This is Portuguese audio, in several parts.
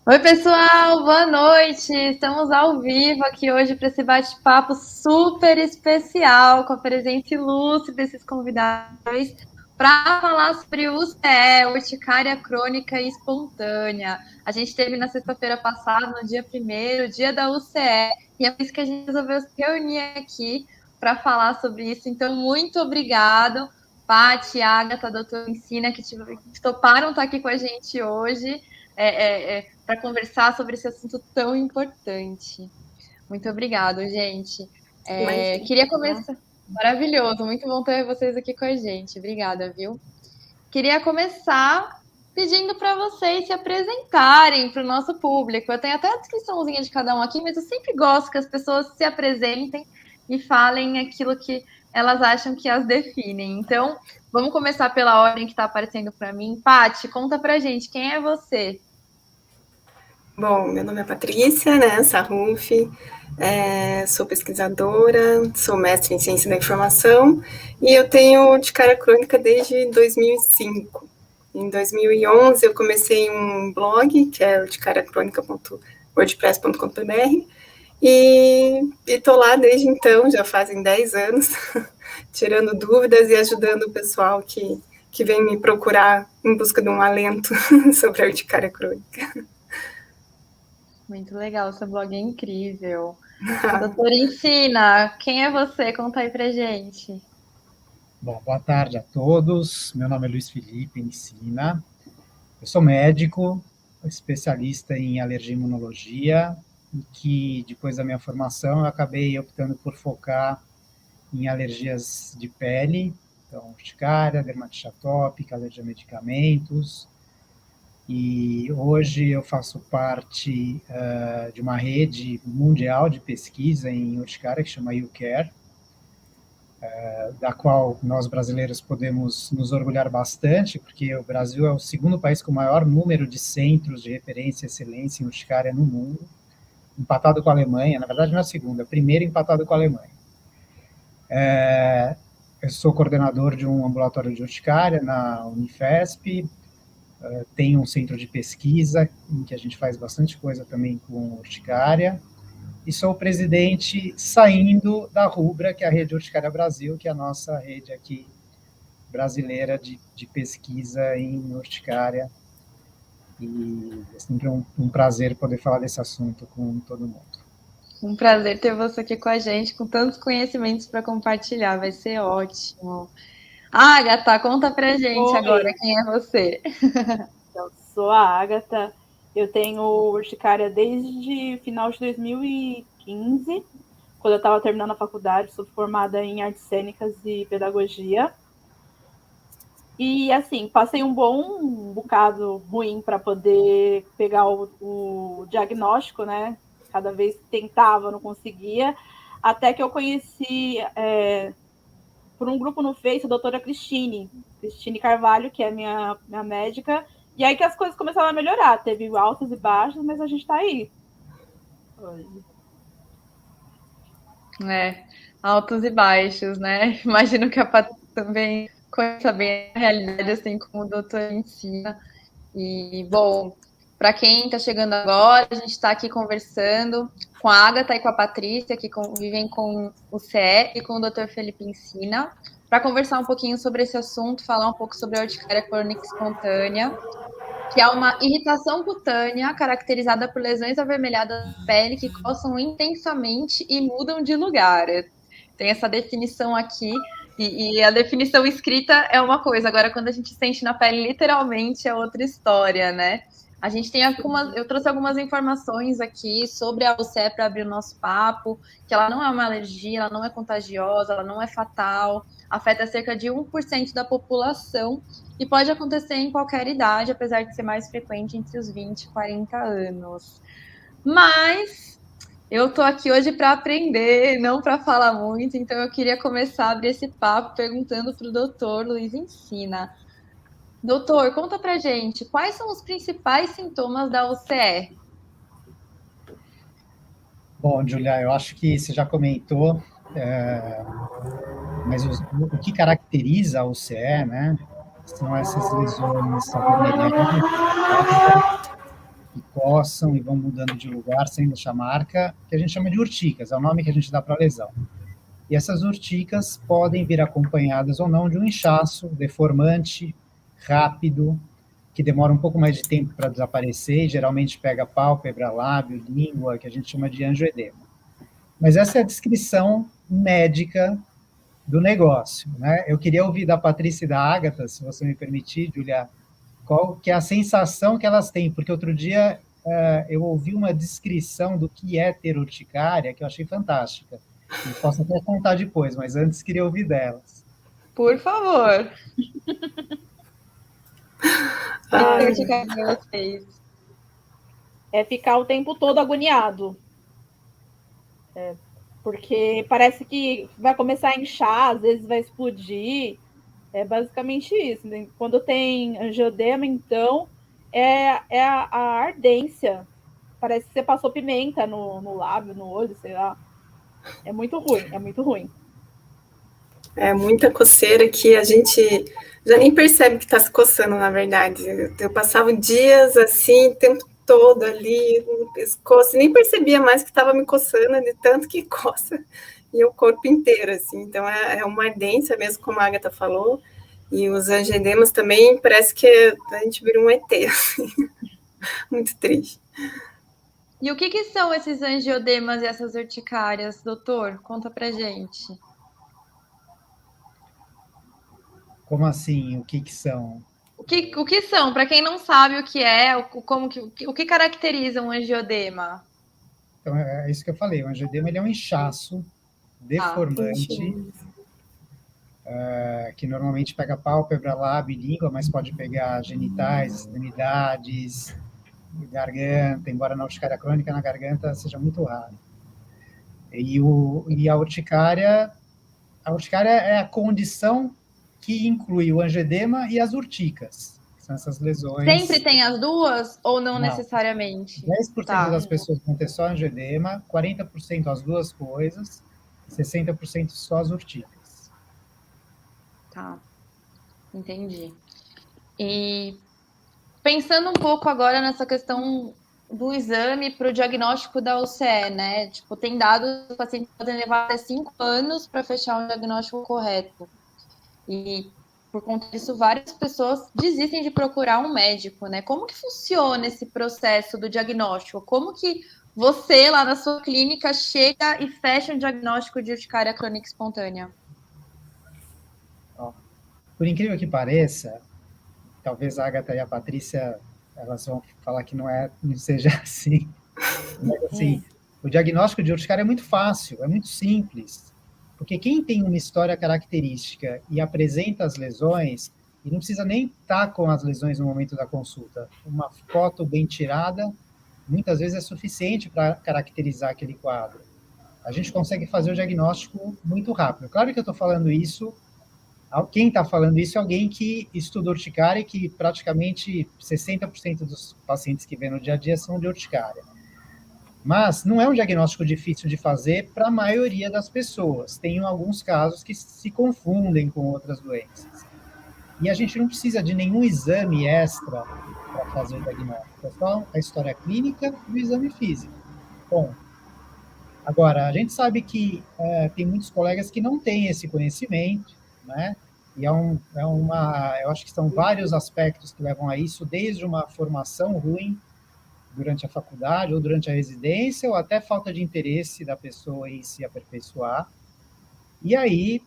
Oi, pessoal, boa noite. Estamos ao vivo aqui hoje para esse bate-papo super especial com a presença ilustre desses convidados para falar sobre o UCE, urticária crônica e espontânea. A gente teve na sexta-feira passada, no dia 1º, dia da UCE, e é por isso que a gente resolveu se reunir aqui para falar sobre isso. Então, muito obrigado, Paty, Agatha, doutora Ensina, que toparam estar aqui com a gente hoje. Para conversar sobre esse assunto tão importante. Muito obrigado, gente. Queria começar. Maravilhoso, muito bom ter vocês aqui com a gente. Obrigada, viu? Queria começar pedindo para vocês se apresentarem para o nosso público. Eu tenho até a descriçãozinha de cada um aqui, mas eu sempre gosto que as pessoas se apresentem e falem aquilo que elas acham que as definem. Então, vamos começar pela ordem que está aparecendo para mim. Paty, conta pra gente, quem é você? Bom, meu nome é Patrícia, né, Sarruf, sou pesquisadora, sou mestre em ciência da informação e eu tenho urticária crônica desde 2005. Em 2011 eu comecei um blog, que é urticariacronica.wordpress.com.br, e estou lá desde então, já fazem 10 anos, tirando dúvidas e ajudando o pessoal que vem me procurar em busca de um alento sobre a urticária crônica. Muito legal, seu blog é incrível. Doutora Ensina, quem é você? Conta aí pra gente. Bom, boa tarde a todos. Meu nome é Luiz Felipe Ensina. Eu sou médico, especialista em alergia e imunologia, e que depois da minha formação eu acabei optando por focar em alergias de pele, então urticária, dermatite atópica, alergia a medicamentos. E hoje eu faço parte de uma rede mundial de pesquisa em urticária que chama UCare, da qual nós brasileiros podemos nos orgulhar bastante, porque o Brasil é o segundo país com o maior número de centros de referência e excelência em urticária no mundo, empatado com a Alemanha. Na verdade não é o segundo, é o primeiro empatado com a Alemanha. Eu sou coordenador de um ambulatório de urticária na Unifesp, tenho um centro de pesquisa em que a gente faz bastante coisa também com urticária, e sou o presidente saindo da Rubra, que é a Rede Urticária Brasil, que é a nossa rede aqui brasileira de pesquisa em urticária. E é sempre um prazer poder falar desse assunto com todo mundo. Um prazer ter você aqui com a gente, com tantos conhecimentos para compartilhar, vai ser ótimo. Agatha, conta pra gente agora quem é você. Eu sou a Agatha, eu tenho urticária desde final de 2015, quando eu estava terminando a faculdade, sou formada em artes cênicas e pedagogia. E, assim, passei um bocado ruim para poder pegar o diagnóstico, né? Cada vez tentava, não conseguia, até que eu conheci, por um grupo no Face, a doutora Cristine Carvalho, que é minha médica, e aí que as coisas começaram a melhorar. Teve altos e baixos, mas a gente está aí. Altos e baixos, né? Imagino que a Pat também conheça bem a realidade, assim como o doutor ensina. E, bom, para quem está chegando agora, a gente está aqui conversando com a Agatha e com a Patrícia, que convivem com o CE e com o doutor Felipe Ensina, para conversar um pouquinho sobre esse assunto, falar um pouco sobre a urticária crônica espontânea, que é uma irritação cutânea caracterizada por lesões avermelhadas da pele que coçam intensamente e mudam de lugar. Tem essa definição aqui, e a definição escrita é uma coisa, agora quando a gente sente na pele, literalmente é outra história, né? A gente tem eu trouxe algumas informações aqui sobre a UCE para abrir o nosso papo, que ela não é uma alergia, ela não é contagiosa, ela não é fatal, afeta cerca de 1% da população e pode acontecer em qualquer idade, apesar de ser mais frequente entre os 20 e 40 anos. Mas eu tô aqui hoje para aprender, não para falar muito, então eu queria começar a abrir esse papo perguntando para o doutor Luiz Ensina. Doutor, conta pra gente, quais são os principais sintomas da UCE? Bom, Julia, eu acho que você já comentou, mas o que caracteriza a UCE, né? São essas lesões avermelhadas, que coçam e vão mudando de lugar sem deixar marca, que a gente chama de urticas, é o nome que a gente dá para a lesão. E essas urticas podem vir acompanhadas ou não de um inchaço deformante, rápido, que demora um pouco mais de tempo para desaparecer, e geralmente pega pálpebra, lábio, língua, que a gente chama de angioedema. Mas essa é a descrição médica do negócio, né? Eu queria ouvir da Patrícia e da Ágata, se você me permitir, Julia, qual que é a sensação que elas têm, porque outro dia eu ouvi uma descrição do que é ter urticária, que eu achei fantástica. E posso até contar depois, mas antes queria ouvir delas. Por favor. É ficar o tempo todo agoniado. Porque parece que vai começar a inchar, às vezes vai explodir. É basicamente isso. Quando tem angioedema, então, é a ardência. Parece que você passou pimenta no lábio, no olho, sei lá. É muito ruim, é muito ruim. É muita coceira que a gente já nem percebe que está se coçando, na verdade. Eu passava dias assim, o tempo todo ali no pescoço, e nem percebia mais que estava me coçando, de tanto que coça, e o corpo inteiro, assim. Então, é uma ardência mesmo, como a Agatha falou, e os angioedemas também, parece que a gente vira um ET, assim. Muito triste. E o que são esses angioedemas e essas urticárias, doutor? Conta pra gente. Como assim? O que são? O que são? Para quem não sabe o que é, o que caracteriza um angiodema? Então, é isso que eu falei. O angioedema ele é um inchaço deformante, que normalmente pega pálpebra, lábio e língua, mas pode pegar genitais, extremidades, garganta, embora na urticária crônica na garganta seja muito raro. E a urticária é a condição que inclui o angioedema e as urticas, que são essas lesões. Sempre tem as duas ou não necessariamente? 10% das pessoas vão ter só angioedema, 40% as duas coisas, 60% só as urticas. Tá, entendi. E pensando um pouco agora nessa questão do exame para o diagnóstico da UCE, né? Tipo, tem dados que os pacientes podem levar até 5 anos para fechar um diagnóstico correto. E por conta disso, várias pessoas desistem de procurar um médico, né? Como que funciona esse processo do diagnóstico? Como que você, lá na sua clínica, chega e fecha um diagnóstico de urticária crônica espontânea? Por incrível que pareça, talvez a Agatha e a Patrícia, elas vão falar que não seja assim. Mas, assim, o diagnóstico de urticária é muito fácil, é muito simples. Porque quem tem uma história característica e apresenta as lesões, e não precisa nem estar com as lesões no momento da consulta, uma foto bem tirada, muitas vezes é suficiente para caracterizar aquele quadro. A gente consegue fazer o diagnóstico muito rápido. Claro que eu estou falando isso, quem está falando isso é alguém que estuda urticária e que praticamente 60% dos pacientes que vê no dia a dia são de urticária. Mas não é um diagnóstico difícil de fazer para a maioria das pessoas. Tem alguns casos que se confundem com outras doenças. E a gente não precisa de nenhum exame extra para fazer o diagnóstico. É só a história clínica e o exame físico. Bom, agora, a gente sabe que tem muitos colegas que não têm esse conhecimento, né? E eu acho que são vários aspectos que levam a isso, desde uma formação ruim durante a faculdade ou durante a residência, ou até falta de interesse da pessoa em se aperfeiçoar. E aí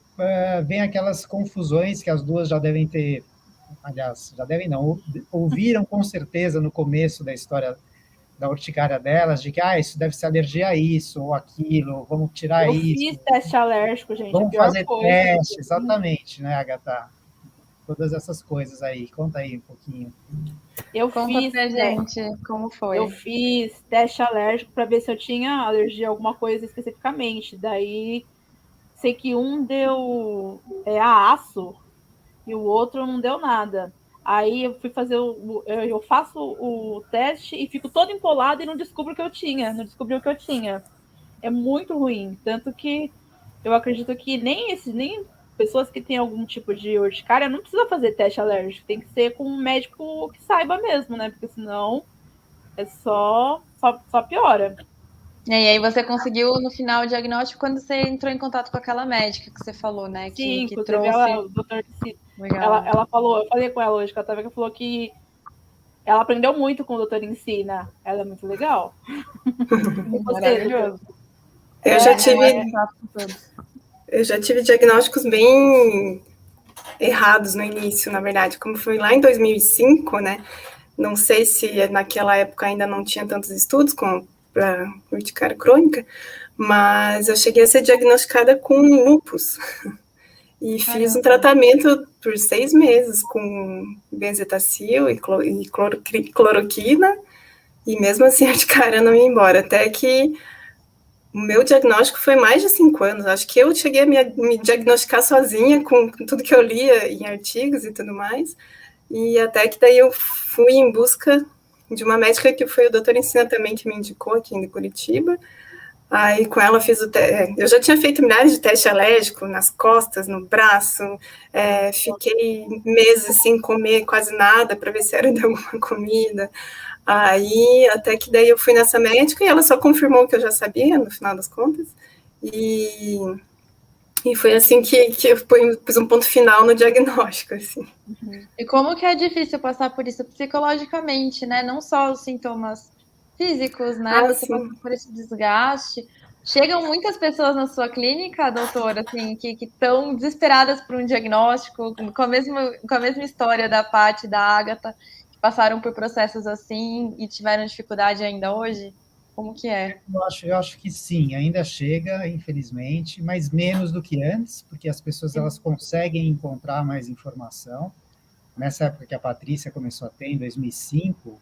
vem aquelas confusões que as duas já devem ter, aliás, já devem não, ouviram com certeza no começo da história da urticária delas, de que isso deve ser alergia a isso ou aquilo, vamos tirar isso. Eu fiz teste alérgico, gente. Vamos fazer teste, exatamente, né, Agatha? Todas essas coisas aí. Conta aí um pouquinho. Conta pra gente como foi. Eu fiz teste alérgico para ver se eu tinha alergia a alguma coisa especificamente. Daí, sei que um deu a aço e o outro não deu nada. Aí eu fui fazer eu faço o teste e fico toda empolada e não descubro o que eu tinha. Não descobri o que eu tinha. É muito ruim. Tanto que eu acredito que nem pessoas que têm algum tipo de urticária não precisa fazer teste alérgico. Tem que ser com um médico que saiba mesmo, né? Porque senão é só piora. E aí você conseguiu no final o diagnóstico quando você entrou em contato com aquela médica que você falou, né? Sim, que inclusive trouxe. o doutor Legal. ela falou, eu falei com ela hoje, que ela falou que ela aprendeu muito com o doutor Ensina. Ela é muito legal. Maravilhoso. Eu já tive diagnósticos bem errados no início, na verdade. Como foi lá em 2005, né? Não sei se naquela época ainda não tinha tantos estudos para urticária crônica, mas eu cheguei a ser diagnosticada com lúpus. E fiz um tratamento por 6 meses com benzetacil e cloroquina, e mesmo assim a urticária não ia embora, até que o meu diagnóstico foi mais de 5 anos. Acho que eu cheguei a me diagnosticar sozinha com tudo que eu lia em artigos e tudo mais, e até que daí eu fui em busca de uma médica que foi o doutor Ensina também, que me indicou aqui em Curitiba. Aí com ela fiz o teste. Eu já tinha feito milhares de testes alérgicos nas costas, no braço, fiquei meses sem comer quase nada para ver se era de alguma comida. Aí até que daí eu fui nessa médica e ela só confirmou o que eu já sabia, no final das contas. E foi assim que eu pus um ponto final no diagnóstico, assim. E como que é difícil passar por isso psicologicamente, né? Não só os sintomas físicos, né? Você passa por esse desgaste. Chegam muitas pessoas na sua clínica, doutora, assim, que estão desesperadas por um diagnóstico, com a mesma história da Paty e da Ágata, que passaram por processos assim e tiveram dificuldade ainda hoje? Como que é? Eu acho que sim, ainda chega, infelizmente, mas menos do que antes, porque as pessoas elas conseguem encontrar mais informação. Nessa época que a Patrícia começou a ter, em 2005,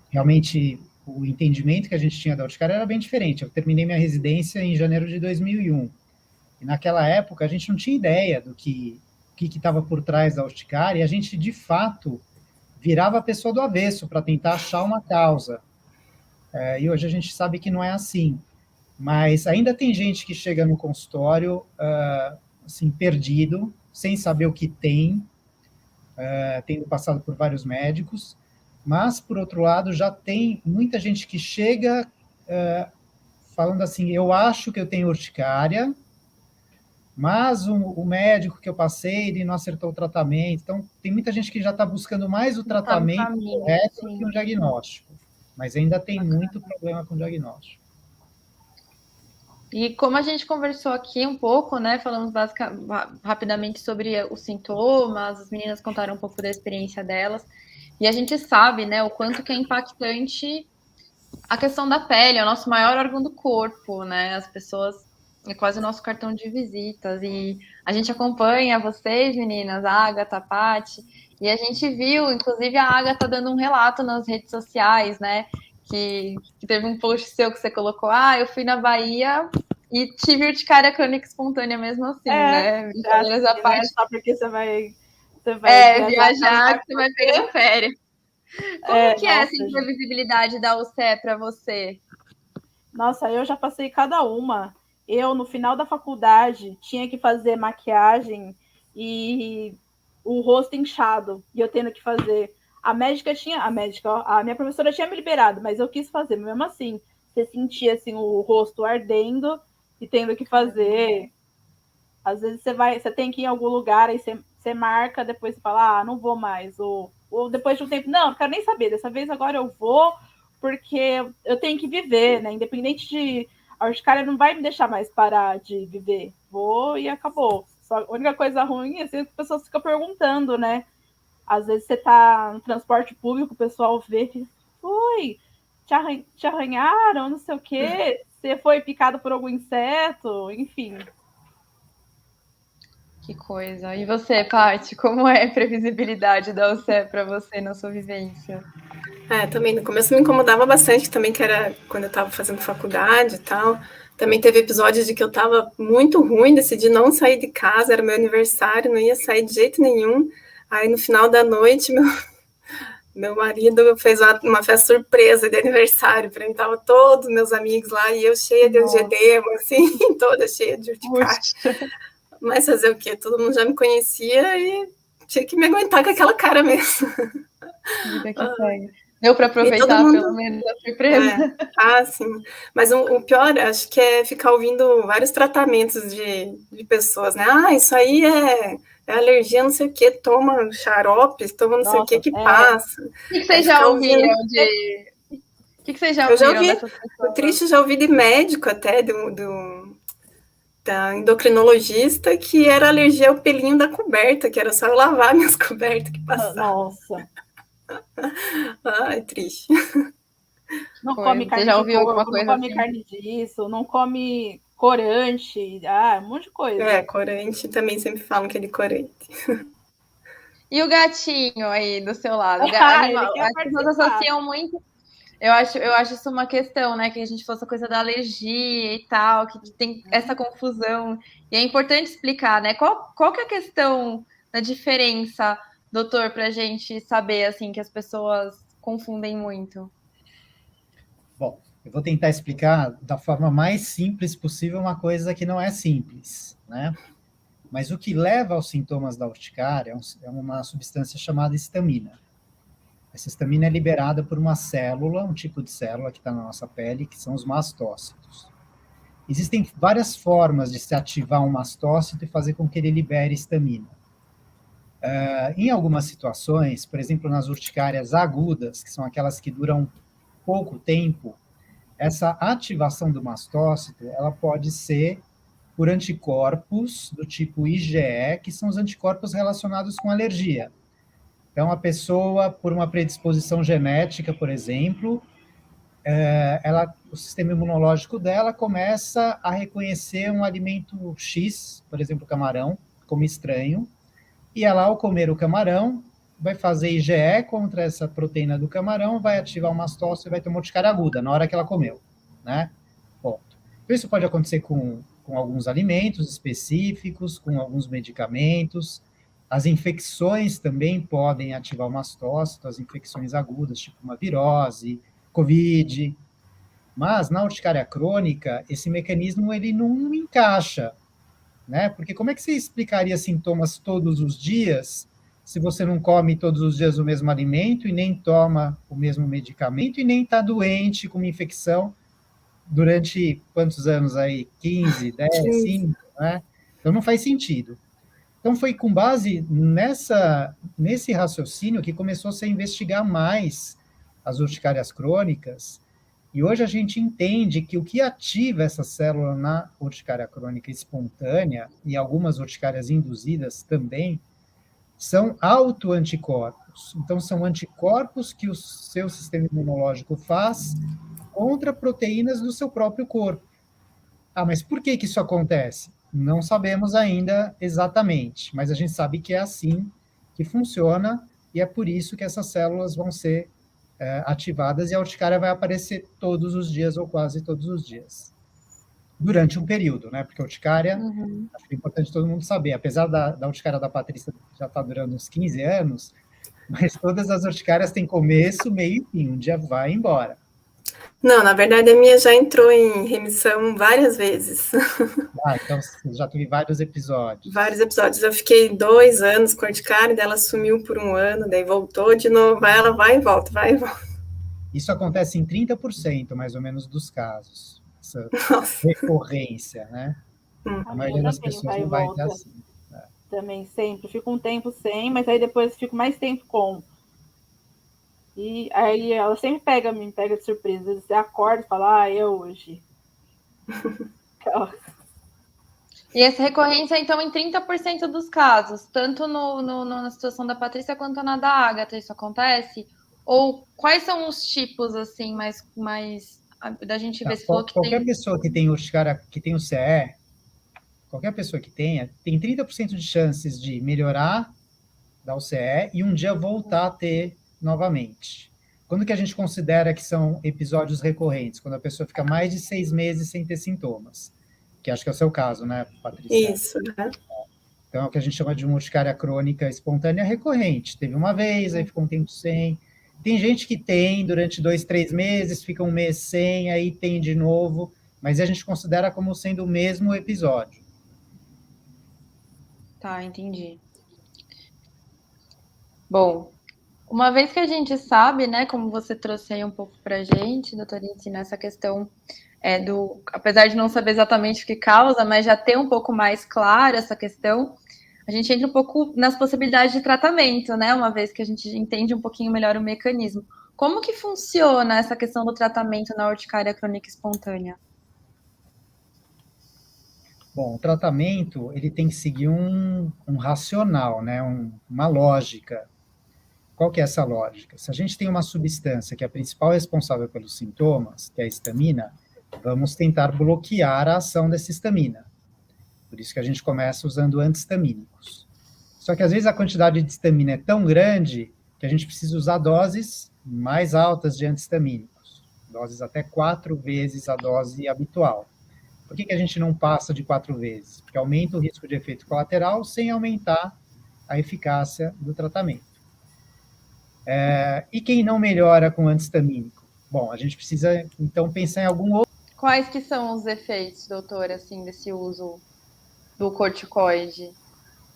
realmente o entendimento que a gente tinha da urticária era bem diferente. Eu terminei minha residência em janeiro de 2001. E naquela época a gente não tinha ideia do que estava por trás da urticária, e a gente, de fato, virava a pessoa do avesso para tentar achar uma causa. E hoje a gente sabe que não é assim. Mas ainda tem gente que chega no consultório assim, perdido, sem saber o que tem, tendo passado por vários médicos, mas, por outro lado, já tem muita gente que chega falando assim, eu acho que eu tenho urticária, mas o médico que eu passei, ele não acertou o tratamento. Então, tem muita gente que já está buscando mais o tratamento correto do que um diagnóstico. Mas ainda tem muito problema com o diagnóstico. E como a gente conversou aqui um pouco, né, falamos rapidamente sobre os sintomas, as meninas contaram um pouco da experiência delas, e a gente sabe, né, o quanto que é impactante a questão da pele, é o nosso maior órgão do corpo, né, as pessoas, é quase o nosso cartão de visitas, e a gente acompanha vocês, meninas, a Ágata, a Paty, e a gente viu, inclusive a Ágata dando um relato nas redes sociais, né, que teve um post seu que você colocou, eu fui na Bahia e tive urticária crônica espontânea mesmo assim, né? Brincadeiras à parte. Só porque você vai viajar que você vai pegar férias. Como que é essa imprevisibilidade da UCE para você? Nossa, eu já passei cada uma. Eu, no final da faculdade, tinha que fazer maquiagem e o rosto inchado, e eu tendo que fazer. A minha professora tinha me liberado, mas eu quis fazer. Mesmo assim, você sentia assim, o rosto ardendo e tendo que fazer. Às vezes você tem que ir em algum lugar, aí você marca, depois você fala, não vou mais. Ou depois de um tempo, não quero nem saber, dessa vez agora eu vou, porque eu tenho que viver, né? Independente de... A urticária não vai me deixar mais parar de viver. Vou e acabou. Só a única coisa ruim é que as pessoas ficam perguntando, né? Às vezes você tá no transporte público, o pessoal vê que foi, te arranharam, não sei o quê, você foi picado por algum inseto, enfim. Que coisa. E você, Paty, como é a previsibilidade da UCE para você na sua vivência? Também no começo me incomodava bastante, também que era quando eu estava fazendo faculdade e tal. Também teve episódios de que eu estava muito ruim, decidi não sair de casa, era meu aniversário, não ia sair de jeito nenhum. Aí no final da noite, meu marido fez uma festa surpresa de aniversário para mim, estavam todos meus amigos lá e eu cheia de angedema, assim, toda cheia de urticária. Mas fazer o quê? Todo mundo já me conhecia e tinha que me aguentar com aquela cara mesmo. Vida que segue. Deu para E todo aproveitar, mundo... pelo menos, a surpresa. Sim. Mas o pior, acho que é ficar ouvindo vários tratamentos de pessoas, né? Isso aí é alergia, não sei o que, toma xarope, toma não sei o que passa. O que vocês já ouviram de... O que vocês já ouviram dessas pessoas? O triste, eu já ouvi de médico até, da endocrinologista, que era alergia ao pelinho da coberta, que era só eu lavar minhas cobertas que passavam. Nossa. Ai, triste. Não come carne já de ouviu alguma porco, coisa não come assim? carne disso, não come corante, um monte de coisa. Corante, também sempre falam que é de corante. E o gatinho aí do seu lado? Animal. As pessoas associam muito. Eu acho isso uma questão, né? Que a gente fosse a coisa da alergia e tal, que tem essa confusão. E é importante explicar, né? Qual que é a questão da diferença, doutor, para a gente saber, assim, que as pessoas confundem muito? Bom, eu vou tentar explicar da forma mais simples possível uma coisa que não é simples, né? Mas o que leva aos sintomas da urticária é uma substância chamada histamina. Essa histamina é liberada por uma célula, um tipo de célula que está na nossa pele, que são os mastócitos. Existem várias formas de se ativar um mastócito e fazer com que ele libere histamina. Em algumas situações, por exemplo, nas urticárias agudas, que são aquelas que duram pouco tempo, essa ativação do mastócito, ela pode ser por anticorpos do tipo IgE, que são os anticorpos relacionados com alergia. Então, a pessoa, por uma predisposição genética, por exemplo, o sistema imunológico dela começa a reconhecer um alimento X, por exemplo, camarão, como estranho, e ela, ao comer o camarão, vai fazer IgE contra essa proteína do camarão, vai ativar o mastócito e vai ter uma urticária aguda na hora que ela comeu, né? Ponto. Então, isso pode acontecer com alguns alimentos específicos, com alguns medicamentos. As infecções também podem ativar o mastócito, as infecções agudas, tipo uma virose, Covid. Mas na urticária crônica, esse mecanismo ele não encaixa, né? Porque como é que você explicaria sintomas todos os dias se você não come todos os dias o mesmo alimento e nem toma o mesmo medicamento e nem está doente com uma infecção durante quantos anos aí? 15, 10, 5, né? Então não faz sentido. Então foi com base nesse raciocínio que começou a se investigar mais as urticárias crônicas, e hoje a gente entende que o que ativa essa célula na urticária crônica espontânea, e algumas urticárias induzidas também, são autoanticorpos. Então são anticorpos que o seu sistema imunológico faz contra proteínas do seu próprio corpo. Mas por que isso acontece? Não sabemos ainda exatamente, mas a gente sabe que é assim que funciona e é por isso que essas células vão ser ativadas e a urticária vai aparecer todos os dias ou quase todos os dias. Durante um período, né? Porque a urticária, acho que é importante todo mundo saber, apesar da urticária da Patrícia já estar durando uns 15 anos, mas todas as urticárias têm começo, meio e fim, um dia vai embora. Não, na verdade a minha já entrou em remissão várias vezes. Então você já teve vários episódios. Vários episódios. Eu fiquei 2 anos com urticária, daí ela sumiu por 1 ano, daí voltou de novo, ela vai e volta, vai e volta. Isso acontece em 30%, mais ou menos, dos casos. Essa recorrência, né? A maioria das pessoas não vai ter assim. Também sempre. Fico um tempo sem, mas aí depois fico mais tempo com. E aí ela sempre me pega de surpresa. Você acorda e fala, é hoje. E essa recorrência, então, em 30% dos casos, tanto na situação da Patrícia quanto na da Ágata, isso acontece? Ou quais são os tipos, assim, mais da gente ver se falou que qualquer pessoa que tem urticária, que tem o CE, qualquer pessoa que tenha, tem 30% de chances de melhorar da UCE e um dia voltar a ter novamente. Quando que a gente considera que são episódios recorrentes? Quando a pessoa fica mais de 6 meses sem ter sintomas. Que acho que é o seu caso, né, Patrícia? Isso, né? Então, é o que a gente chama de uma urticária crônica espontânea recorrente. Teve uma vez, aí ficou um tempo sem. Tem gente que tem durante 2, 3 meses, fica um mês sem, aí tem de novo, mas a gente considera como sendo o mesmo episódio. Tá, entendi. Bom, Uma vez que a gente sabe, né, como você trouxe aí um pouco para a gente, doutora Ensina, essa questão apesar de não saber exatamente o que causa, mas já ter um pouco mais clara essa questão, a gente entra um pouco nas possibilidades de tratamento, né, uma vez que a gente entende um pouquinho melhor o mecanismo. Como que funciona essa questão do tratamento na urticária crônica espontânea? Bom, o tratamento ele tem que seguir um racional, né, uma lógica. Qual que é essa lógica? Se a gente tem uma substância que é a principal responsável pelos sintomas, que é a histamina, vamos tentar bloquear a ação dessa histamina. Por isso que a gente começa usando anti-histamínicos. Só que às vezes a quantidade de histamina é tão grande que a gente precisa usar doses mais altas de anti-histamínicos, doses até 4 vezes a dose habitual. Por que a gente não passa de 4 vezes? Porque aumenta o risco de efeito colateral sem aumentar a eficácia do tratamento. E quem não melhora com anti-histamínico? Bom, a gente precisa, então, pensar em algum outro... Quais que são os efeitos, doutora, assim, desse uso do corticoide?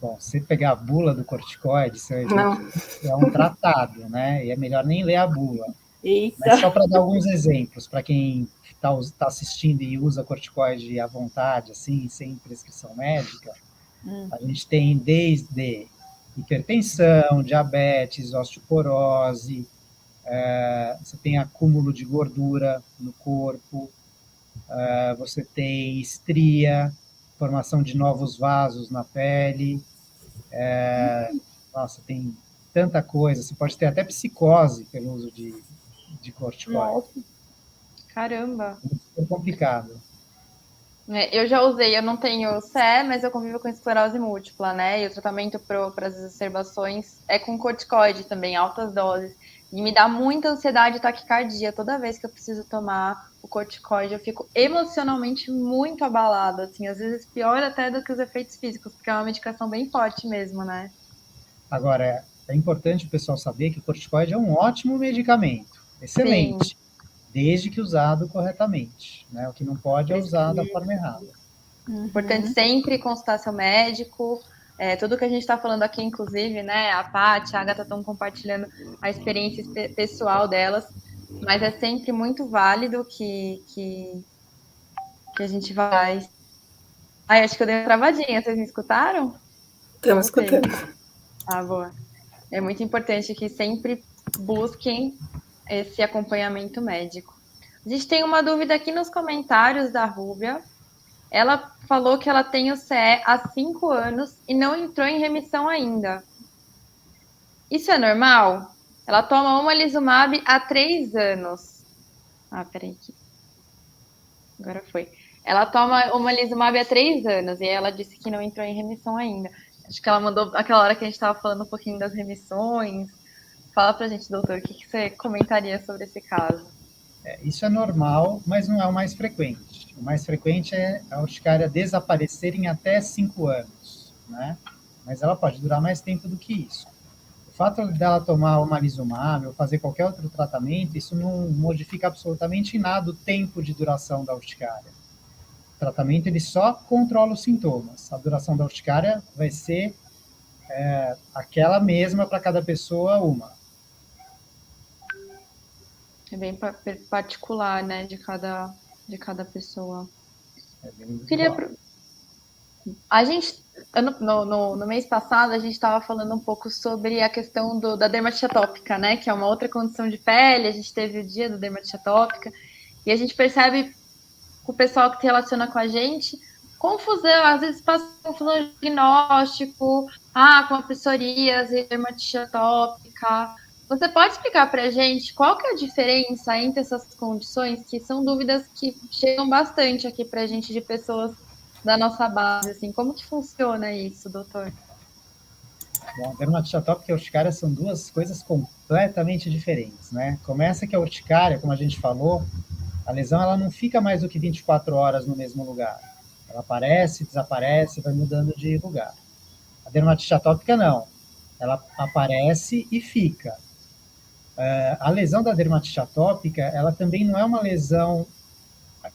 Bom, se pegar a bula do corticoide, você vai ver que é um tratado, né? E é melhor nem ler a bula. Eita. Mas só para dar alguns exemplos, para quem está assistindo e usa corticoide à vontade, assim, sem prescrição médica, a gente tem desde hipertensão, diabetes, osteoporose, você tem acúmulo de gordura no corpo, você tem estria, formação de novos vasos na pele, nossa, tem tanta coisa, você pode ter até psicose pelo uso de corticoide. Nossa. Caramba! É super complicado. Eu já usei, eu não tenho CE, mas eu convivo com esclerose múltipla, né? E o tratamento para as exacerbações é com corticoide também, altas doses. E me dá muita ansiedade e taquicardia. Toda vez que eu preciso tomar o corticoide, eu fico emocionalmente muito abalada, assim. Às vezes pior até do que os efeitos físicos, porque é uma medicação bem forte mesmo, né? Agora, é importante o pessoal saber que o corticoide é um ótimo medicamento. Excelente. Sim. Desde que usado corretamente, né? O que não pode é usar da forma errada. Importante sempre consultar seu médico. Tudo que a gente está falando aqui, inclusive, né? A Paty, a Agatha estão compartilhando a experiência pessoal delas, mas é sempre muito válido que a gente vai. Ai, acho que eu dei uma travadinha. Vocês me escutaram? Estamos escutando. Ah, boa. É muito importante que sempre busquem esse acompanhamento médico. A gente tem uma dúvida aqui nos comentários da Rúbia. Ela falou que ela tem o CE há 5 anos e não entrou em remissão ainda. Isso é normal? Ela toma omalizumab há 3 anos. Peraí aqui. Agora foi. Ela toma omalizumab há 3 anos e ela disse que não entrou em remissão ainda. Acho que ela mandou aquela hora que a gente estava falando um pouquinho das remissões. Fala pra gente, doutor, o que você comentaria sobre esse caso? Isso é normal, mas não é o mais frequente. O mais frequente é a urticária desaparecer em até 5 anos, né? Mas ela pode durar mais tempo do que isso. O fato dela tomar omalizumab ou fazer qualquer outro tratamento, isso não modifica absolutamente nada o tempo de duração da urticária. O tratamento ele só controla os sintomas. A duração da urticária vai ser aquela mesma para cada pessoa, uma. É bem particular, né, de cada pessoa. É bem A gente, no mês passado, a gente estava falando um pouco sobre a questão da dermatite atópica, né, que é uma outra condição de pele. A gente teve o dia da dermatite atópica e a gente percebe com o pessoal que se relaciona com a gente confusão, às vezes passa confusão de diagnóstico, com a psoríase, dermatite atópica. Você pode explicar para a gente qual que é a diferença entre essas condições, que são dúvidas que chegam bastante aqui para a gente de pessoas da nossa base, assim, como que funciona isso, doutor? Bom, a dermatite atópica e a urticária são duas coisas completamente diferentes, né? Começa que a urticária, como a gente falou, a lesão ela não fica mais do que 24 horas no mesmo lugar. Ela aparece, desaparece, vai mudando de lugar. A dermatite atópica não. Ela aparece e fica. A lesão da dermatite atópica, ela também não é uma lesão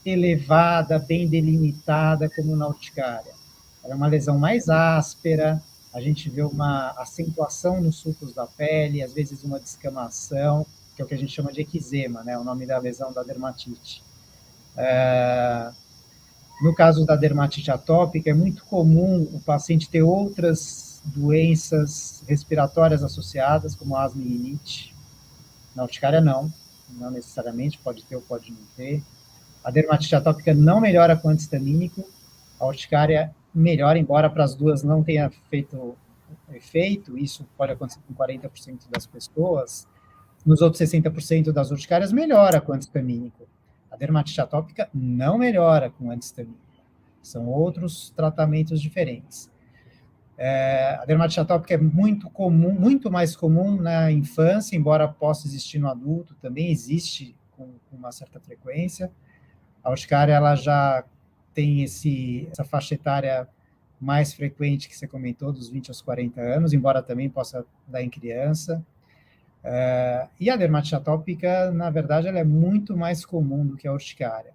elevada, bem delimitada, como na urticária. Ela é uma lesão mais áspera, a gente vê uma acentuação nos sulcos da pele, às vezes uma descamação, que é o que a gente chama de eczema, né? O nome da lesão da dermatite. No caso da dermatite atópica, é muito comum o paciente ter outras doenças respiratórias associadas, como asma e rinite. Na urticária, não necessariamente, pode ter ou pode não ter. A dermatite atópica não melhora com anti-histamínico, a urticária melhora, embora para as duas não tenha feito efeito, isso pode acontecer com 40% das pessoas, nos outros 60% das urticárias melhora com anti-histamínico. A dermatite atópica não melhora com anti-histamínico. São outros tratamentos diferentes. A dermatite atópica é muito comum, muito mais comum na infância, embora possa existir no adulto, também existe com uma certa frequência. A urticária, ela já tem essa faixa etária mais frequente que você comentou, dos 20 aos 40 anos, embora também possa dar em criança. E a dermatite atópica, na verdade, ela é muito mais comum do que a urticária.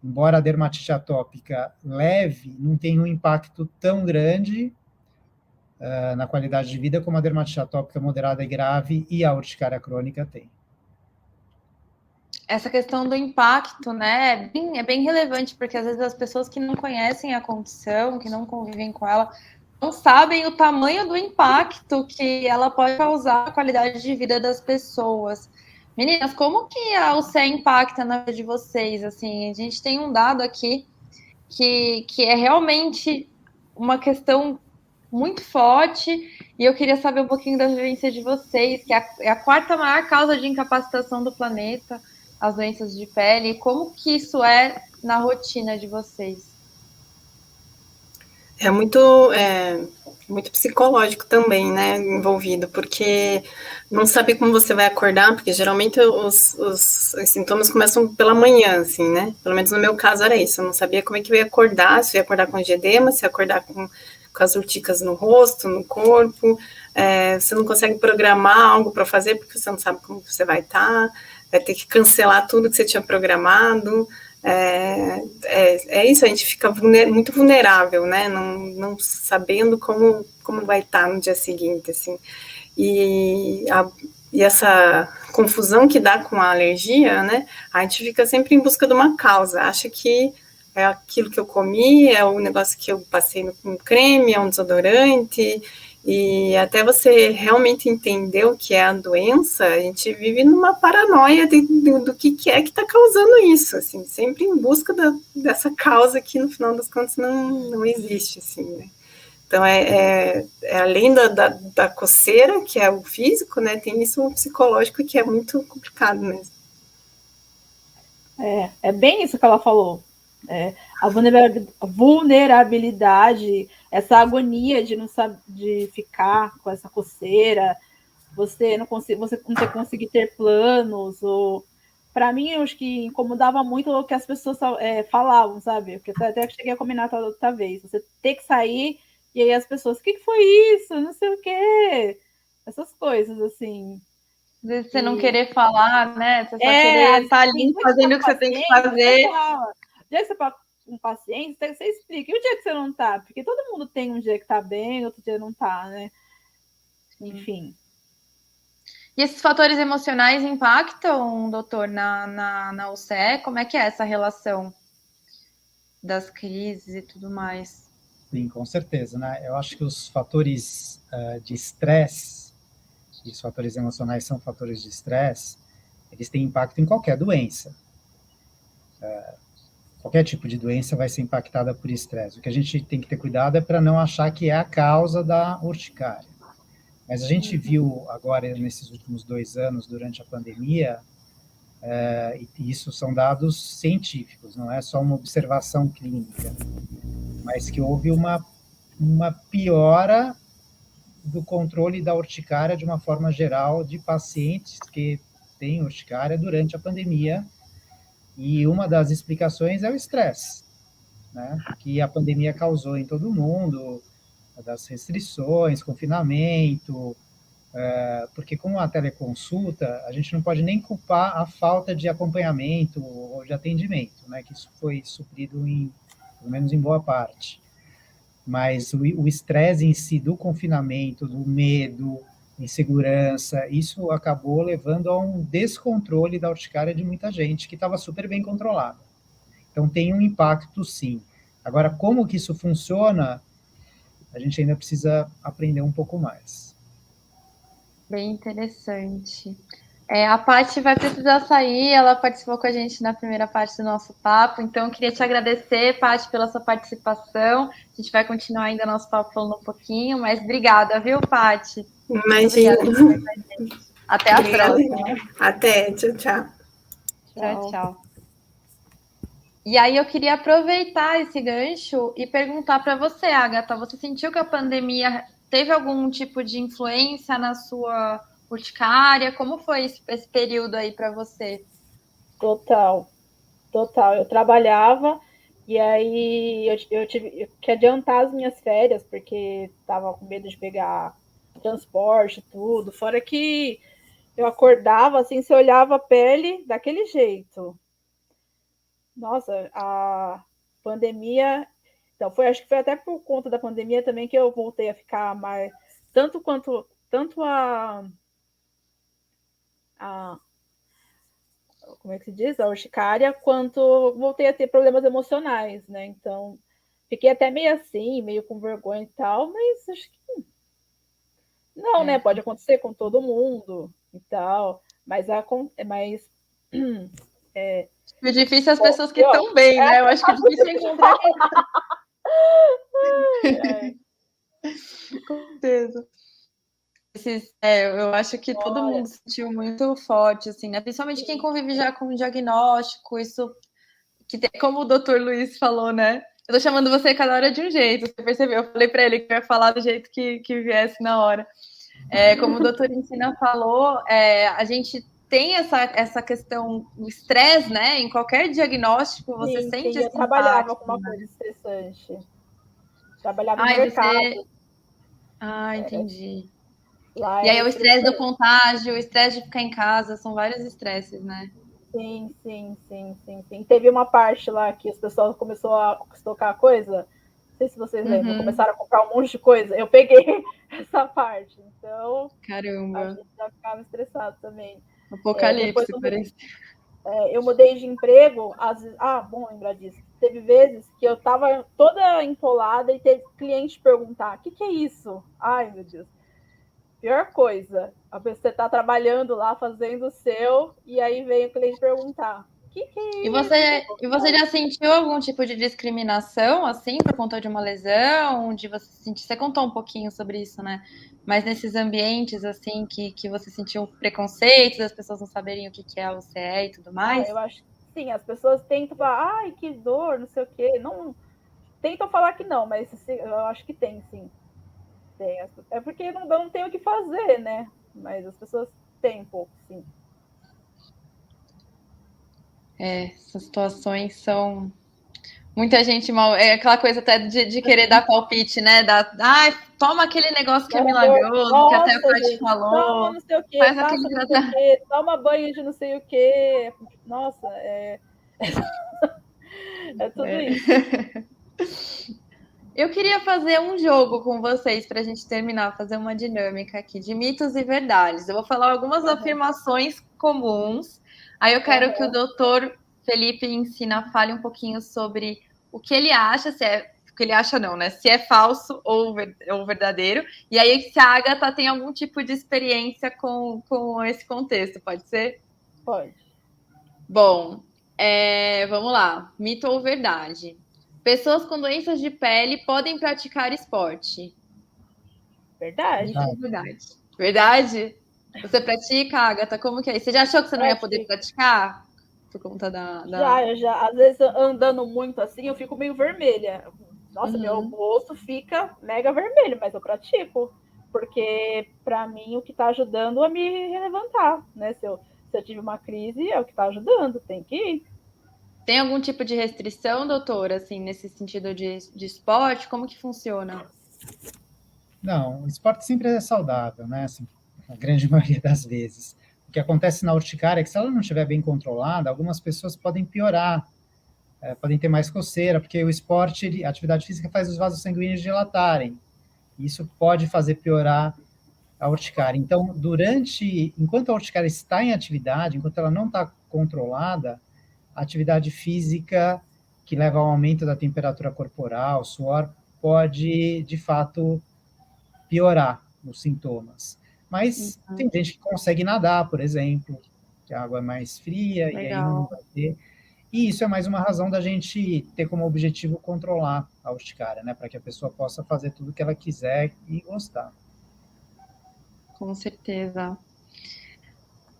Embora a dermatite atópica leve não tenha um impacto tão grande na qualidade de vida como a dermatite atópica moderada e grave e a urticária crônica tem. Essa questão do impacto, né, é bem relevante, porque às vezes as pessoas que não conhecem a condição, que não convivem com ela, não sabem o tamanho do impacto que ela pode causar na qualidade de vida das pessoas. Meninas, como que a UCE impacta na vida de vocês? Assim, a gente tem um dado aqui que é realmente uma questão muito forte, e eu queria saber um pouquinho da vivência de vocês, que é a quarta maior causa de incapacitação do planeta, as doenças de pele, e como que isso é na rotina de vocês? É muito psicológico também, né, envolvido, porque não sabe como você vai acordar, porque geralmente os sintomas começam pela manhã, assim, né, pelo menos no meu caso era isso, eu não sabia como é que eu ia acordar, se eu ia acordar com edema, se eu ia acordar com as urticas no rosto, no corpo, você não consegue programar algo para fazer, porque você não sabe como você vai estar, vai ter que cancelar tudo que você tinha programado. É isso, a gente fica muito vulnerável, né? Não sabendo como vai estar no dia seguinte, assim. E essa confusão que dá com a alergia, né? A gente fica sempre em busca de uma causa, acha que é aquilo que eu comi, é o negócio que eu passei no creme, é um desodorante, e até você realmente entender o que é a doença, a gente vive numa paranoia do que é que está causando isso, assim, sempre em busca dessa causa que, no final das contas, não existe, assim, né? Então, além da coceira, que é o físico, né, tem isso psicológico que é muito complicado mesmo. É bem isso que ela falou. A vulnerabilidade, essa agonia de não saber, de ficar com essa coceira, você não conseguir ter planos, ou para mim eu acho que incomodava muito o que as pessoas falavam, sabe? Porque até que cheguei a comentar outra vez, você ter que sair e aí as pessoas, o que foi isso? Não sei o quê. Essas coisas assim. Às vezes você não querer falar, né? Você só querer estar ali fazendo o que você tem que fazer. O dia que você fala com um paciente, você explica. E o dia que você não tá? Porque todo mundo tem um dia que tá bem, outro dia não tá, né? Enfim. E esses fatores emocionais impactam, doutor, na UCE? Como é que é essa relação das crises e tudo mais? Sim, com certeza, né? Eu acho que os fatores de estresse, e os fatores emocionais são fatores de estresse, eles têm impacto em qualquer doença. Qualquer tipo de doença vai ser impactada por estresse. O que a gente tem que ter cuidado é para não achar que é a causa da urticária. Mas a gente viu agora, nesses últimos 2 anos, durante a pandemia, e isso são dados científicos, não é só uma observação clínica, mas que houve uma piora do controle da urticária de uma forma geral de pacientes que têm urticária durante a pandemia, e uma das explicações é o estresse, né, que a pandemia causou em todo mundo, das restrições, confinamento, porque com a teleconsulta, a gente não pode nem culpar a falta de acompanhamento ou de atendimento, né, que isso foi suprido pelo menos em boa parte. mas o estresse em si do confinamento, do medo, insegurança, isso acabou levando a um descontrole da urticária de muita gente que estava super bem controlada. Então tem um impacto, sim. Agora, como que isso funciona, a gente ainda precisa aprender um pouco mais. Bem interessante. A Paty vai precisar sair, ela participou com a gente na primeira parte do nosso papo, então eu queria te agradecer, Paty, pela sua participação. A gente vai continuar ainda nosso papo falando um pouquinho, mas obrigada, viu, Paty? Imagina. Até a próxima. Até, tchau, tchau. Tchau, tchau. E aí eu queria aproveitar esse gancho e perguntar para você, Agatha, você sentiu que a pandemia teve algum tipo de influência na sua urticária? Como foi esse período aí para você? Total. Eu trabalhava e aí eu tive que adiantar as minhas férias porque estava com medo de pegar transporte, tudo. Fora que eu acordava assim, você olhava a pele daquele jeito. Nossa, a pandemia. Então, acho que foi até por conta da pandemia também que eu voltei a ficar mais. Tanto a como é que se diz? A urticária, quanto voltei a ter problemas emocionais, né? Então, fiquei até meio assim, meio com vergonha e tal, mas acho que não, né? Pode acontecer com todo mundo e tal, mas O difícil é as pessoas que estão bem, né? Eu acho que é difícil encontrar. Com certeza. Eu acho que todo mundo sentiu muito forte, assim, né? Principalmente quem convive já com diagnóstico, isso que tem, como o doutor Luiz falou, né? Eu tô chamando você cada hora de um jeito, você percebeu? Eu falei para ele que eu ia falar do jeito que viesse na hora. Como o doutor Ensina falou, a gente tem essa questão, o estresse, né? Em qualquer diagnóstico, você sente esse eu trabalhava impacto, com uma coisa estressante. Trabalhava no mercado. Entendi. E aí o estresse do contágio, o estresse de ficar em casa, são vários estresses, né? Sim. Teve uma parte lá que as pessoas começaram a estocar coisa. Não sei se vocês lembram, começaram a comprar um monte de coisa. Eu peguei essa parte. Então, caramba, a gente já ficava estressado também. Apocalipse, parece. Eu mudei de emprego. Bom lembrar disso. Teve vezes que eu estava toda empolada e teve cliente perguntar: o que é isso? Ai, meu Deus. Pior coisa, você está trabalhando lá, fazendo o seu, e aí vem o cliente perguntar: o que é isso? E você já sentiu algum tipo de discriminação, assim, por conta de uma lesão? Você contou um pouquinho sobre isso, né? Mas nesses ambientes, assim, que você sentiu preconceito, das pessoas não saberem o que é a UCE e tudo mais? Eu acho que sim, as pessoas tentam falar: ai, que dor, não sei o quê. Não, tentam falar que não, mas eu acho que tem, sim. Tem. É porque não tem o que fazer, né? Mas as pessoas têm um pouco, sim. Essas situações são. Muita gente mal. É aquela coisa até de querer dar palpite, né? Toma aquele negócio que é milagroso, que até o Paty falou. Toma não sei o quê, passa não sei o quê, toma banho de não sei o quê. Nossa, é tudo isso. Eu queria fazer um jogo com vocês para a gente terminar, fazer uma dinâmica aqui de mitos e verdades. Eu vou falar algumas afirmações comuns. Aí eu quero que o doutor Felipe Ensina fale um pouquinho sobre o que ele acha, o que ele acha não, né? Se é falso ou verdadeiro. E aí se a Agatha tem algum tipo de experiência com esse contexto, pode ser? Pode. Bom, vamos lá. Mito ou verdade? Pessoas com doenças de pele podem praticar esporte. Verdade. Verdade? Você pratica, Agatha? Como que é? Você já achou que você não ia poder praticar? Por conta da... Já. Às vezes, andando muito assim, eu fico meio vermelha. Nossa, meu rosto fica mega vermelho, mas eu pratico. Porque, para mim, o que está ajudando é me levantar, né? Se eu tive uma crise, é o que está ajudando, tem que ir. Tem algum tipo de restrição, doutora, assim, nesse sentido de esporte? Como que funciona? Não, o esporte sempre é saudável, né? Assim, a grande maioria das vezes. O que acontece na urticária é que se ela não estiver bem controlada, algumas pessoas podem piorar podem ter mais coceira, porque o esporte, a atividade física faz os vasos sanguíneos dilatarem. Isso pode fazer piorar a urticária. Então, enquanto a urticária está em atividade, enquanto ela não está controlada, a atividade física que leva ao aumento da temperatura corporal, suor, pode, de fato, piorar os sintomas. Mas tem gente que consegue nadar, por exemplo, que a água é mais fria, Legal. E aí não vai ter. E isso é mais uma razão da gente ter como objetivo controlar a urticária, né? Para que a pessoa possa fazer tudo o que ela quiser e gostar. Com certeza.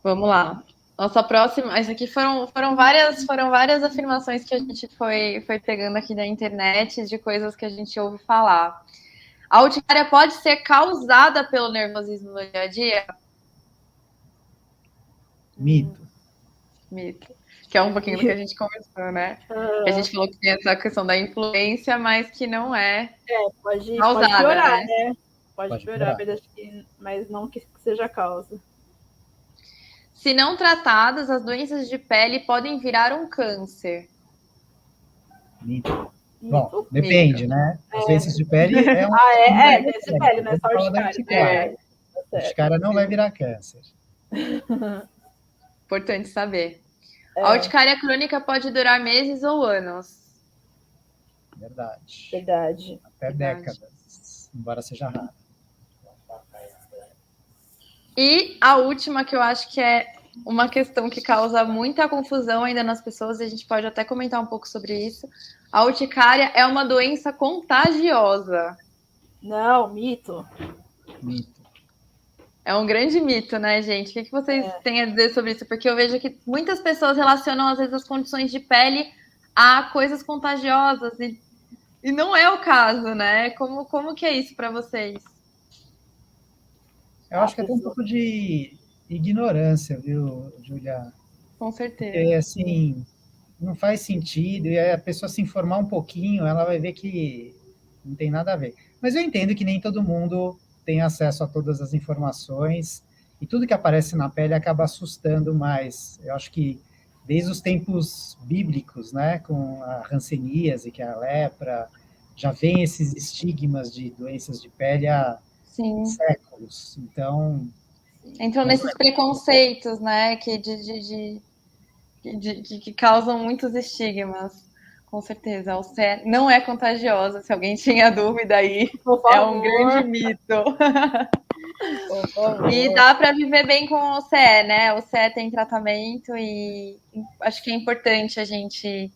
Vamos lá. Nossa próxima. Isso aqui foram várias afirmações que a gente foi pegando aqui da internet de coisas que a gente ouve falar. A urticária pode ser causada pelo nervosismo no dia a dia? Mito. Que é um pouquinho do que a gente conversou, né? Que a gente falou que tem essa questão da influência, mas que não é, pode causada, piorar, né? Pode piorar, mas não que seja causa. Se não tratadas, as doenças de pele podem virar um câncer. Mito. Bom, depende, né? As doenças de pele é um... doença de pele, não é só urticária. A urticária não vai virar câncer. Importante saber. A urticária crônica pode durar meses ou anos. Verdade. Até décadas, embora seja raro. E a última, que eu acho que é uma questão que causa muita confusão ainda nas pessoas, e a gente pode até comentar um pouco sobre isso. A urticária é uma doença contagiosa. Não, mito. É um grande mito, né, gente? O que vocês têm a dizer sobre isso? Porque eu vejo que muitas pessoas relacionam, às vezes, as condições de pele a coisas contagiosas, e não é o caso, né? Como que é isso para vocês? Eu acho que é até um pouco de ignorância, viu, Júlia? Com certeza. Porque, assim, não faz sentido, e a pessoa se informar um pouquinho, ela vai ver que não tem nada a ver. Mas eu entendo que nem todo mundo tem acesso a todas as informações, e tudo que aparece na pele acaba assustando mais. Eu acho que desde os tempos bíblicos, né, com a hanseníase, que é a lepra, já vem esses estigmas de doenças de pele há séculos. Então... Entram nesses preconceitos, né, que causam muitos estigmas. Com certeza. O CE não é contagiosa. Se alguém tinha dúvida aí, é um grande mito. E dá para viver bem com o CE, né? O CE tem tratamento e acho que é importante a gente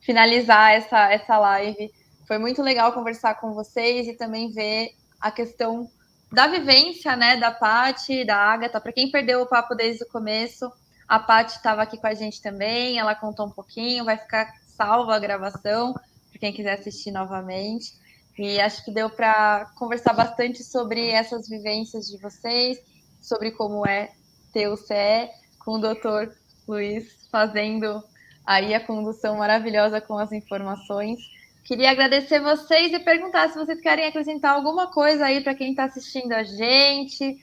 finalizar essa live. Foi muito legal conversar com vocês e também ver a questão da vivência, né, da Paty, da Agatha. Para quem perdeu o papo desde o começo, a Paty estava aqui com a gente também, ela contou um pouquinho, vai ficar salva a gravação, para quem quiser assistir novamente. E acho que deu para conversar bastante sobre essas vivências de vocês, sobre como é ter o CE, com o Dr. Luiz fazendo aí a condução maravilhosa com as informações. Queria agradecer vocês e perguntar se vocês querem acrescentar alguma coisa aí para quem está assistindo a gente,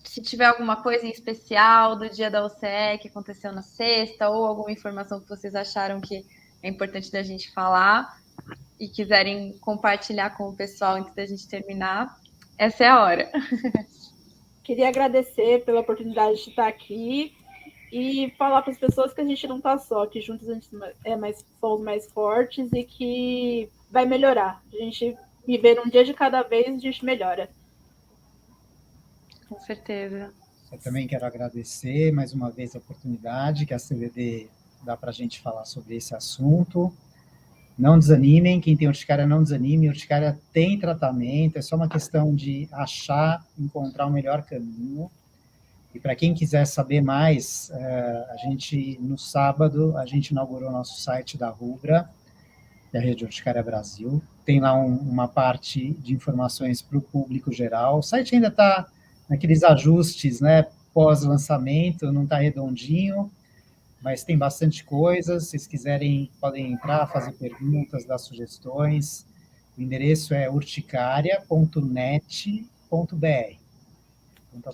se tiver alguma coisa em especial do dia da OCE que aconteceu na sexta, ou alguma informação que vocês acharam que é importante da gente falar e quiserem compartilhar com o pessoal antes da gente terminar, essa é a hora. Queria agradecer pela oportunidade de estar aqui e falar para as pessoas que a gente não está só, que juntos a gente somos mais fortes e que vai melhorar. A gente viver um dia de cada vez, a gente melhora. Com certeza. Eu também quero agradecer mais uma vez a oportunidade que a CVD dá para a gente falar sobre esse assunto. Não desanimem, quem tem urticária não desanime, urticária tem tratamento, é só uma questão de encontrar o melhor caminho. E para quem quiser saber mais, no sábado, a gente inaugurou o nosso site da Rubra, da Rede Urticária Brasil. Tem lá uma parte de informações para o público geral. O site ainda está naqueles ajustes, né, pós-lançamento, não está redondinho, mas tem bastante coisa. Se vocês quiserem, podem entrar, fazer perguntas, dar sugestões. O endereço é urticaria.net.br.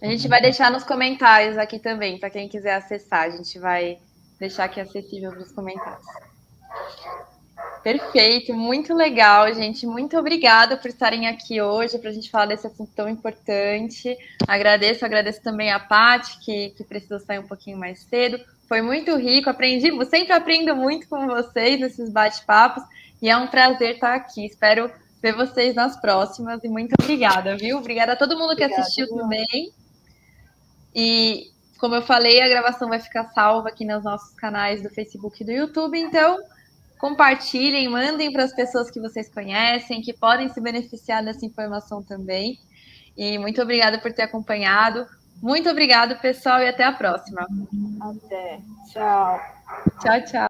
A gente vai deixar nos comentários aqui também, para quem quiser acessar. A gente vai deixar aqui acessível para os comentários. Perfeito, muito legal, gente. Muito obrigada por estarem aqui hoje para a gente falar desse assunto tão importante. Agradeço também a Paty, que precisou sair um pouquinho mais cedo. Foi muito rico, sempre aprendo muito com vocês nesses bate-papos e é um prazer estar aqui. Espero ver vocês nas próximas e muito obrigada, viu? Obrigada a todo mundo que assistiu também. E, como eu falei, a gravação vai ficar salva aqui nos nossos canais do Facebook e do YouTube, então compartilhem, mandem para as pessoas que vocês conhecem, que podem se beneficiar dessa informação também. E muito obrigada por ter acompanhado. Muito obrigado, pessoal, e até a próxima. Até. Tchau. Tchau, tchau.